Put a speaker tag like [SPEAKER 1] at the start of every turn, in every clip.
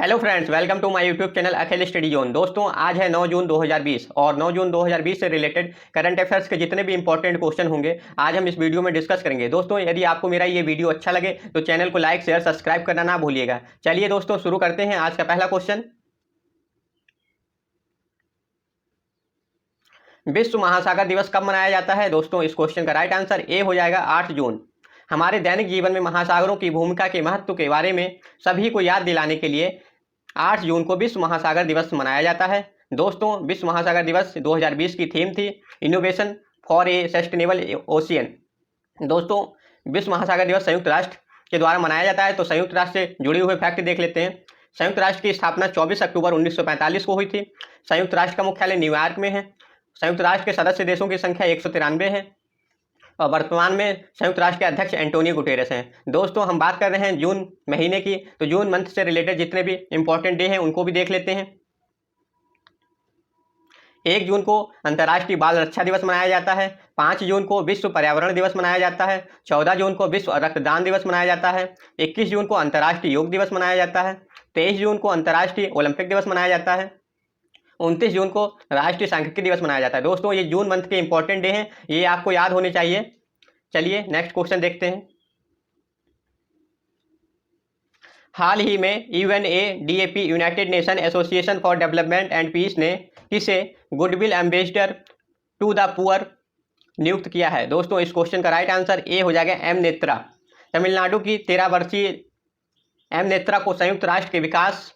[SPEAKER 1] Hello friends, welcome to my YouTube channel Akhil study zone. दोस्तों, आज है 9 जून 2020 और 9 जून 2020 से रिलेटेड करंट अफेयर्स के जितने भी इंपॉर्टेंट क्वेश्चन होंगे आज हम इस वीडियो में डिस्कस करेंगे। दोस्तों, यदि आपको मेरा ये वीडियो अच्छा लगे तो चैनल को लाइक शेयर सब्सक्राइब करना ना भूलिएगा। चलिए दोस्तों, शुरू करते हैं आज का पहला क्वेश्चन। विश्व महासागर दिवस कब मनाया जाता है? दोस्तों, इस क्वेश्चन का राइट आंसर ए हो जाएगा 8 जून। हमारे दैनिक जीवन में महासागरों की भूमिका के महत्व के बारे में सभी को याद दिलाने के लिए 8 जून को विश्व महासागर दिवस मनाया जाता है। दोस्तों, विश्व महासागर दिवस 2020 की थीम थी innovation for a sustainable ocean. दोस्तों, विश्व महासागर दिवस संयुक्त राष्ट्र के द्वारा मनाया जाता है। तो संयुक्त राष्ट्र से जुड़े हुए फैक्ट देख लेते हैं। संयुक्त राष्ट्र की स्थापना 24 अक्टूबर 1945 को हुई थी। संयुक्त राष्ट्र का मुख्यालय न्यूयॉर्क में है। संयुक्त राष्ट्र के सदस्य देशों की संख्या 193 है और वर्तमान में संयुक्त राष्ट्र के अध्यक्ष एंटोनियो गुटेरेस हैं। दोस्तों, हम बात कर रहे हैं जून महीने की, तो जून मंथ से रिलेटेड जितने भी इंपॉर्टेंट डे हैं उनको भी देख लेते हैं। 1 जून को अंतर्राष्ट्रीय बाल रक्षा दिवस मनाया जाता है। 5 जून को विश्व पर्यावरण दिवस मनाया जाता है। 14 जून को विश्व रक्तदान दिवस मनाया जाता है। 21 जून को अंतर्राष्ट्रीय योग दिवस मनाया जाता है। 23 जून को अंतर्राष्ट्रीय ओलंपिक दिवस मनाया जाता है। 29 जून को राष्ट्रीय सांख्यिकी दिवस मनाया जाता है। दोस्तों, ये जून मंथ के इंपॉर्टेंट डे हैं, ये आपको याद होने चाहिए। चलिए नेक्स्ट क्वेश्चन देखते हैं। हाल ही में UNADP united nation association for development and peace ने किसे goodwill ambassador to the poor नियुक्त किया है? दोस्तों, इस क्वेश्चन का राइट आंसर ए हो जाएगा एम नेत्रा। तमिलनाडु की 13 वर्षीय एम नेत्रा को संयुक्त राष्ट्र के विकास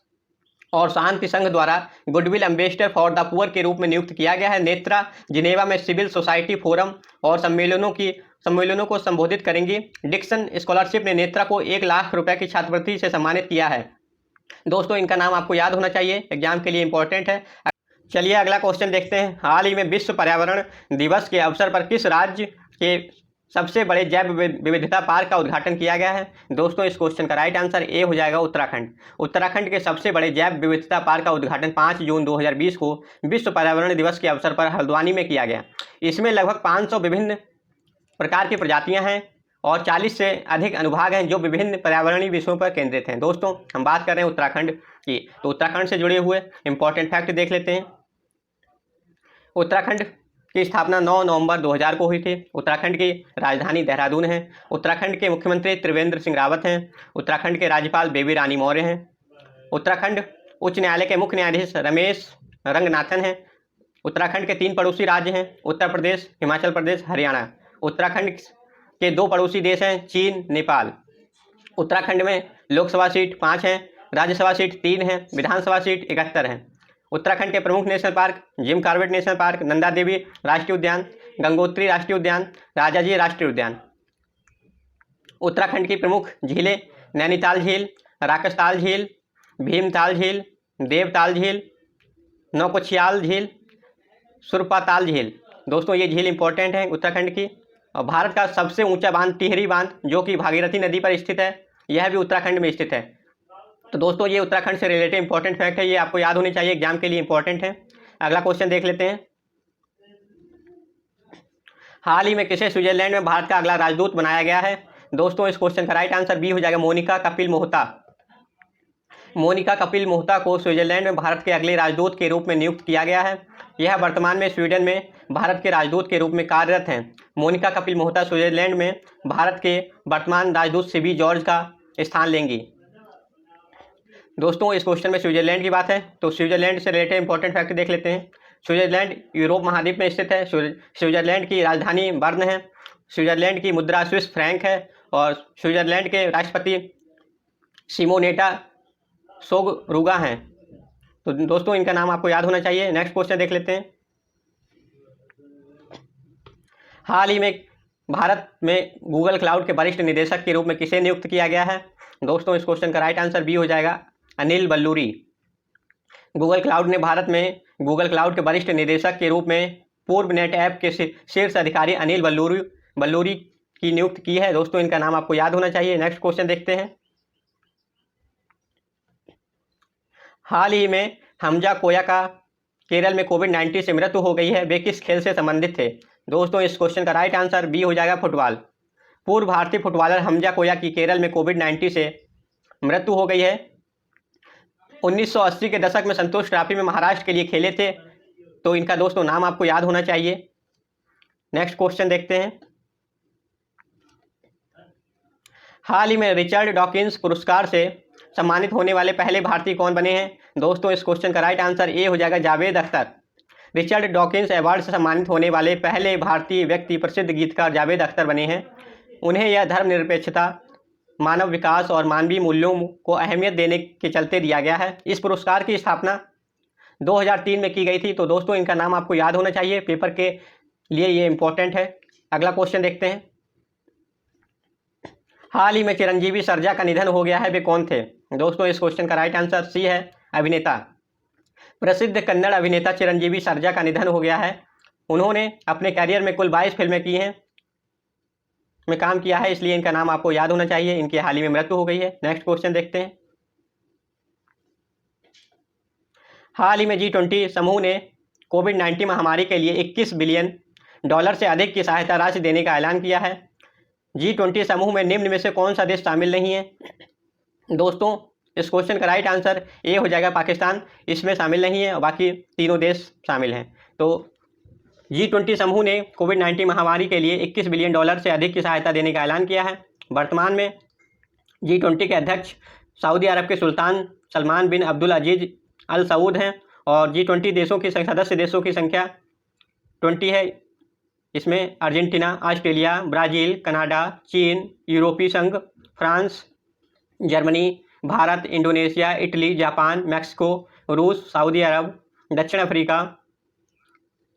[SPEAKER 1] और शांति संघ द्वारा goodwill ambassador for the poor के रूप में नियुक्त किया गया है। नेत्रा जिनेवा में सिविल सोसाइटी फोरम और सम्मेलनों को संबोधित करेंगी। डिक्सन स्कॉलरशिप ने नेत्रा को 1 लाख रुपए की छात्रवृत्ति से सम्मानित किया है। दोस्तों, इनका नाम आपको याद होना चाहिए, एग्जाम के लिए इंपॉर्टेंट है। चलिए अगला क्वेश्चन देखते हैं। हाल ही में विश्व पर्यावरण दिवस के अवसर पर किस राज्य के सबसे बड़े जैव विविधता पार्क का उद्घाटन किया गया है? दोस्तों, इस क्वेश्चन का राइट आंसर ए हो जाएगा उत्तराखंड। उत्तराखंड के सबसे बड़े जैव विविधता पार्क का उद्घाटन 5 जून 2020 को विश्व पर्यावरण दिवस के अवसर पर हल्द्वानी में किया गया। इसमें लगभग 500 विभिन्न प्रकार की प्रजातियां हैं और 40 से अधिक अनुभाग हैं जो विभिन्न पर्यावरणीय विषयों पर केंद्रित हैं। दोस्तों, हम बात कर रहे हैं उत्तराखंड की, तो उत्तराखंड से जुड़े हुए इंपॉर्टेंट फैक्ट देख लेते हैं। उत्तराखंड की स्थापना 9 नवंबर 2000 को हुई थी। उत्तराखंड की राजधानी देहरादून है। उत्तराखंड के मुख्यमंत्री त्रिवेंद्र सिंह रावत हैं। उत्तराखंड के राज्यपाल बेबी रानी मौर्य हैं। उत्तराखंड उच्च न्यायालय के मुख्य न्यायाधीश रमेश रंगनाथन हैं। उत्तराखंड के 3 पड़ोसी राज्य हैं, उत्तर प्रदेश, हिमाचल प्रदेश, हरियाणा। उत्तराखंड के 2 पड़ोसी देश हैं, चीन, नेपाल। उत्तराखंड में लोकसभा सीट 5 हैं, राज्यसभा सीट 3 हैं, विधानसभा सीट 71 हैं। उत्तराखंड के प्रमुख national park Jim Corbett national park, Nanda Devi राष्ट्रीय उद्यान, गंगोत्री राष्ट्रीय उद्यान, राजाजी राष्ट्रीय उद्यान। उत्तराखंड की प्रमुख झीलें नैनीताल झील, राकसताल झील, भीमताल झील, देवताल झील, नौकुचियाल झील, सुरपाताल झील। दोस्तों, ये झील इंपॉर्टेंट है उत्तराखंड की। और भारत का सबसे ऊंचा बांध टिहरी बांध जो कि भागीरथी नदी पर स्थित है, यह भी उत्तराखंड में स्थित है। तो दोस्तों, ये उत्तराखंड से रिलेटेड इंपॉर्टेंट फैक्ट है, ये आपको याद होनी चाहिए, एग्जाम के लिए इंपॉर्टेंट है। अगला क्वेश्चन देख लेते हैं। हाल ही में किसे स्विट्जरलैंड में भारत का अगला राजदूत बनाया गया है? दोस्तों, इस क्वेश्चन का राइट आंसर बी हो जाएगा मोनिका कपिल मोहता। मोनिका कपिल मोहता को स्विट्जरलैंड में भारत के अगले राजदूत के रूप में नियुक्त किया गया है। यह वर्तमान में स्वीडन में भारत के राजदूत के रूप में कार्यरत हैं। मोनिका कपिल मोहता स्विट्जरलैंड में भारत के वर्तमान राजदूत सीबी जॉर्ज का स्थान लेंगी। दोस्तों, इस क्वेश्चन में स्विट्जरलैंड की बात है, तो स्विट्जरलैंड से रिलेटेड इंपॉर्टेंट फैक्ट देख लेते हैं। स्विट्जरलैंड यूरोप महाद्वीप में स्थित है। स्विट्जरलैंड की राजधानी बर्न है। स्विट्जरलैंड की मुद्रा स्विस फ्रैंक है और स्विट्जरलैंड के राष्ट्रपति सिमोनेटा सोगरुगा हैं। तो दोस्तों, इनका नाम आपको याद होना चाहिए। नेक्स्ट क्वेश्चन देख लेते हैं। हाल ही में भारत में गूगल क्लाउड के वरिष्ठ निदेशक के रूप में किसे नियुक्त किया गया है? दोस्तों, इस क्वेश्चन का राइट आंसर बी हो जाएगा अनिल बल्लूरी। गूगल क्लाउड ने भारत में गूगल क्लाउड के वरिष्ठ निदेशक के रूप में पूर्व नेट ऐप के शीर्ष अधिकारी अनिल बल्लूरी की नियुक्त की है। दोस्तों, इनका नाम आपको याद होना चाहिए। नेक्स्ट क्वेश्चन देखते हैं। हाल ही में हमजा कोयाका केरल में कोविड-19 से मृत्यु हो गई है, वे किस खेल से संबंधित थे? दोस्तों, इस क्वेश्चन का राइट आंसर बी हो जाएगा फुटबॉल। पूर्व भारतीय फुटबॉलर हमजा कोया की केरल में कोविड-19 से मृत्यु हो गई है। 1980 के दशक में संतोष ट्रॉफी में महाराष्ट्र के लिए खेले थे, तो इनका दोस्तों नाम आपको याद होना चाहिए। नेक्स्ट क्वेश्चन देखते हैं। हाल ही में रिचर्ड डॉकिंस पुरस्कार से सम्मानित होने वाले पहले भारतीय कौन बने हैं? दोस्तों इस क्वेश्चन का राइट आंसर ए हो जाएगा, Javed Akhtar. Richard Dawkins award से सम्मानित होने वाले पहले भारतीय व्यक्ति प्रसिद्ध गीतकार जावेद अख्तर बने हैं। उन्हें यह धर्मनिरपेक्षता, मानव विकास और मानवीय मूल्यों को अहमियत देने के चलते दिया गया है। इस पुरस्कार की स्थापना 2003 में की गई थी। तो दोस्तों इनका नाम आपको याद होना चाहिए, पेपर के लिए ये इंपॉर्टेंट है। अगला क्वेश्चन देखते हैं। हाल ही में चिरंजीवी सर्जा का निधन हो गया है, वे कौन थे? दोस्तों इस क्वेश्चन का राइट आंसर सी है, अभिनेता। प्रसिद्ध कन्नड़ अभिनेता चिरंजीवी सर्जा का निधन हो गया है। उन्होंने अपने कैरियर में कुल 22 फिल्में की हैं में काम किया है, इसलिए इनका नाम आपको याद होना चाहिए। इनकी हाल ही में मृत्यु हो गई है। नेक्स्ट क्वेश्चन देखते हैं। हाल ही में G20 समूह ने कोविड-19 महामारी के लिए $21 बिलियन से अधिक की सहायता राशि देने का ऐलान किया है। G20 समूह में निम्न में से कौन सा देश शामिल नहीं है? दोस्तों इस क्वेश्चन का राइट आंसर ए हो जाएगा, पाकिस्तान इसमें शामिल नहीं है और बाकी तीनों देश शामिल हैं। तो G20 समूह ने कोविड-19 महामारी के लिए $21 बिलियन से अधिक की सहायता देने का ऐलान किया है। वर्तमान में G20 के अध्यक्ष सऊदी अरब के सुल्तान सलमान बिन अब्दुल अजीज अल सऊद हैं और G20 देशों की सदस्य देशों की संख्या 20 है। इसमें अर्जेंटीना, ऑस्ट्रेलिया, ब्राज़ील, कनाडा, चीन, यूरोपीय संघ, France, Germany, Bharat, Indonesia, Italy, Japan, Mexico, रूस, सऊदी अरब, दक्षिण अफ्रीका,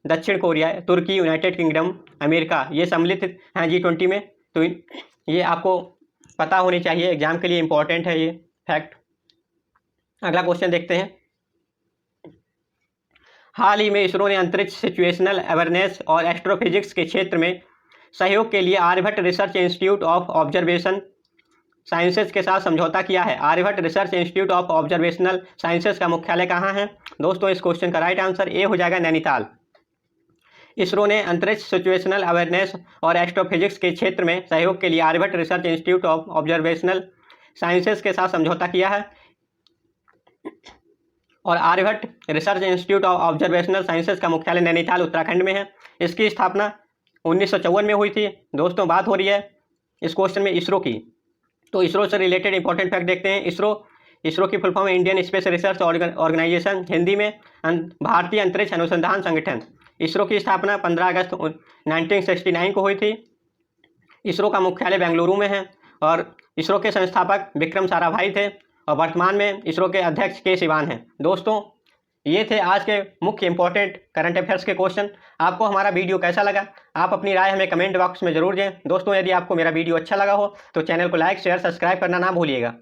[SPEAKER 1] दक्षिण कोरिया, तुर्की, यूनाइटेड किंगडम, अमेरिका, ये सम्मिलित हैं G20 में। तो ये आपको पता होनी चाहिए, एग्जाम के लिए इंपॉर्टेंट है ये फैक्ट। अगला क्वेश्चन देखते हैं। हाल ही में इसरो ने अंतरिक्ष सिचुएशनल अवेयरनेस और एस्ट्रोफिजिक्स के क्षेत्र में सहयोग के लिए Aryabhatta research institute of observation sciences के साथ समझौता किया है। Aryabhatta research institute of observational sciences का मुख्यालय कहाँ है? दोस्तों इस क्वेश्चन का राइट आंसर ए हो जाएगा, नैनीताल। इसरो ने अंतरिक्ष सिचुएशनल अवेयरनेस और एस्ट्रोफिजिक्स के क्षेत्र में सहयोग के लिए Aryabhatta research institute of observational sciences के साथ समझौता किया है और Aryabhatta research institute of observational sciences का मुख्यालय नैनीताल उत्तराखंड में है। इसकी स्थापना 1954 में हुई थी। दोस्तों बात हो रही है इस क्वेश्चन में इसरो की, तो इसरो से रिलेटेड इंपॉर्टेंट फैक्ट देखते हैं। इसरो की फुल फॉर्म है Indian space research organisation, Hindi में भारतीय अंतरिक्ष अनुसंधान संगठन। इसरो की स्थापना 15 अगस्त 1969 को हुई थी। इसरो का मुख्यालय बेंगलुरु में है और इसरो के संस्थापक विक्रम साराभाई थे और वर्तमान में इसरो के अध्यक्ष के सिवान हैं। दोस्तों ये थे आज के मुख्य इंपॉर्टेंट करंट अफेयर्स के क्वेश्चन। आपको हमारा वीडियो कैसा लगा? आप अपनी राय हमें कमेंट बॉक्स में जरूर दें। दोस्तों यदि आपको मेरा वीडियो अच्छा लगा हो तो चैनल को लाइक, शेयर, सब्सक्राइब करना ना भूलिएगा।